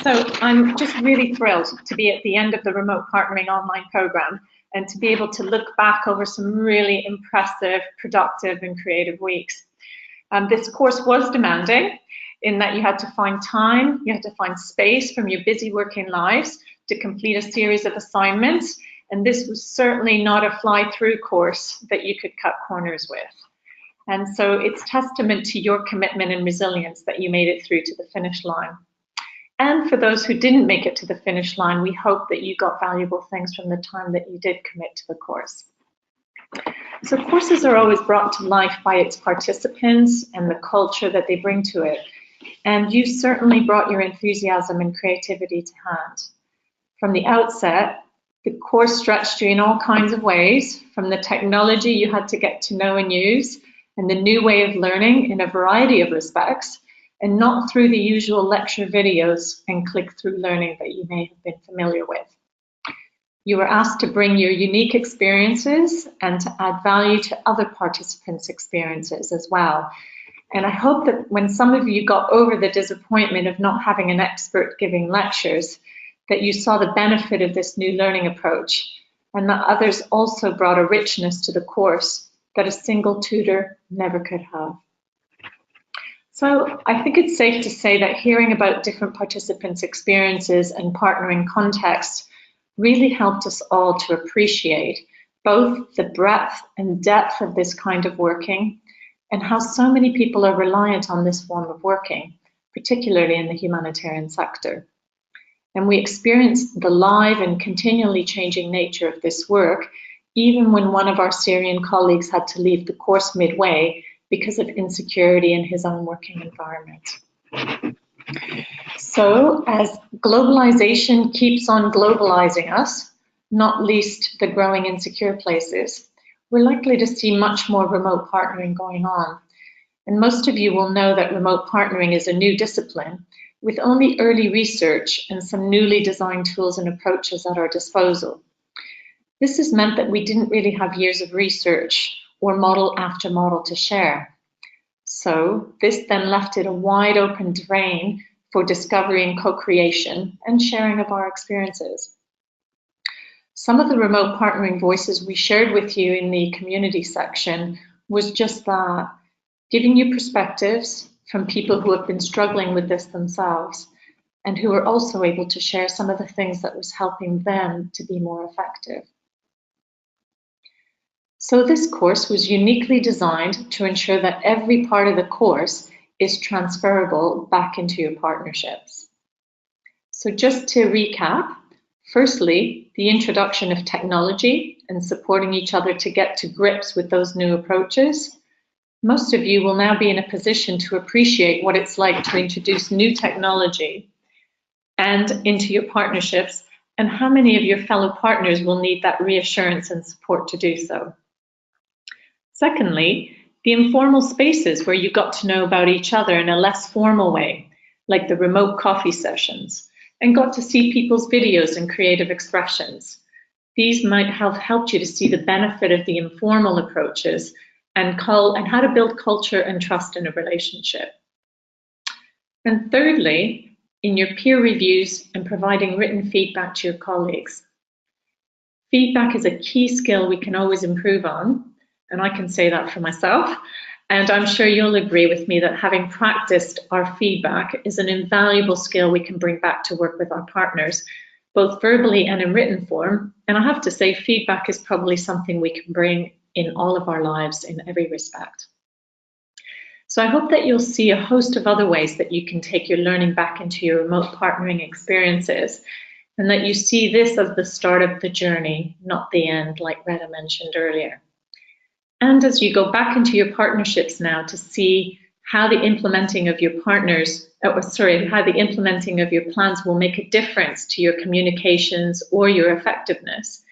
So I'm just really thrilled to be at the end of the Remote Partnering Online program and to be able to look back over some really impressive, productive and creative weeks. This course was demanding in that you had to find time, you had to find space from your busy working lives to complete a series of assignments, and this was certainly not a fly-through course that you could cut corners with. And so it's testament to your commitment and resilience that you made it through to the finish line. And for those who didn't make it to the finish line, we hope that you got valuable things from the time that you did commit to the course. So courses are always brought to life by its participants and the culture that they bring to it. And you certainly brought your enthusiasm and creativity to hand. From the outset, the course stretched you in all kinds of ways, from the technology you had to get to know and use, and the new way of learning in a variety of respects, and not through the usual lecture videos and click-through learning that you may have been familiar with. You were asked to bring your unique experiences and to add value to other participants' experiences as well. And I hope that when some of you got over the disappointment of not having an expert giving lectures, that you saw the benefit of this new learning approach, and that others also brought a richness to the course that a single tutor never could have. So I think it's safe to say that hearing about different participants' experiences and partnering contexts really helped us all to appreciate both the breadth and depth of this kind of working and how so many people are reliant on this form of working, particularly in the humanitarian sector. And we experienced the live and continually changing nature of this work, even when one of our Syrian colleagues had to leave the course midway because of insecurity in his own working environment. So as globalization keeps on globalizing us, not least the growing insecure places, we're likely to see much more remote partnering going on. And most of you will know that remote partnering is a new discipline with only early research and some newly designed tools and approaches at our disposal. This has meant that we didn't really have years of research or model after model to share. So this then left it a wide open terrain for discovery and co-creation and sharing of our experiences. Some of the remote partnering voices we shared with you in the community section was just that, giving you perspectives from people who have been struggling with this themselves and who are also able to share some of the things that was helping them to be more effective. So this course was uniquely designed to ensure that every part of the course is transferable back into your partnerships. So just to recap, firstly, the introduction of technology and supporting each other to get to grips with those new approaches. Most of you will now be in a position to appreciate what it's like to introduce new technology and into your partnerships, and how many of your fellow partners will need that reassurance and support to do so. Secondly, the informal spaces where you got to know about each other in a less formal way, like the remote coffee sessions, and got to see people's videos and creative expressions. These might have helped you to see the benefit of the informal approaches and how to build culture and trust in a relationship. And thirdly, in your peer reviews and providing written feedback to your colleagues. Feedback is a key skill we can always improve on, and I can say that for myself, and I'm sure you'll agree with me that having practiced our feedback is an invaluable skill we can bring back to work with our partners, both verbally and in written form. And I have to say, feedback is probably something we can bring in all of our lives in every respect. So I hope that you'll see a host of other ways that you can take your learning back into your remote partnering experiences, and that you see this as the start of the journey, not the end, like Retta mentioned earlier. And as you go back into your partnerships now to see how the implementing of your how the implementing of your plans will make a difference to your communications or your effectiveness,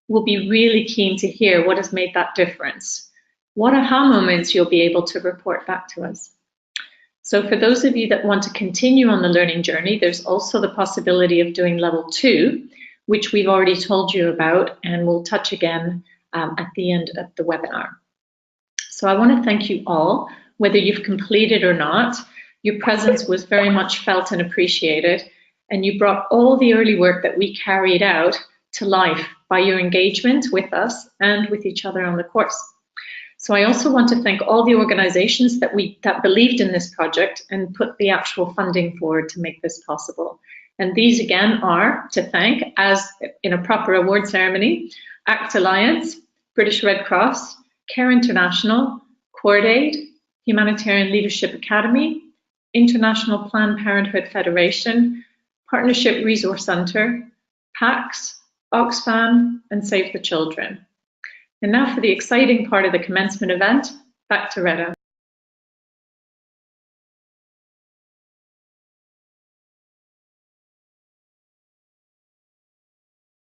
we'll be really keen to hear what has made that difference. What aha moments you'll be able to report back to us. So for those of you that want to continue on the learning journey, there's also the possibility of doing level 2, which we've already told you about, and we'll touch again at the end of the webinar. So I want to thank you all, whether you've completed or not. Your presence was very much felt and appreciated, and you brought all the early work that we carried out to life by your engagement with us and with each other on the course. So I also want to thank all the organizations that believed in this project and put the actual funding forward to make this possible. And these again are to thank, as in a proper award ceremony, ACT Alliance, British Red Cross, Care International, CordAid, Humanitarian Leadership Academy, International Planned Parenthood Federation, Partnership Resource Centre, PAX, Oxfam, and Save the Children. And now for the exciting part of the commencement event, back to Retta.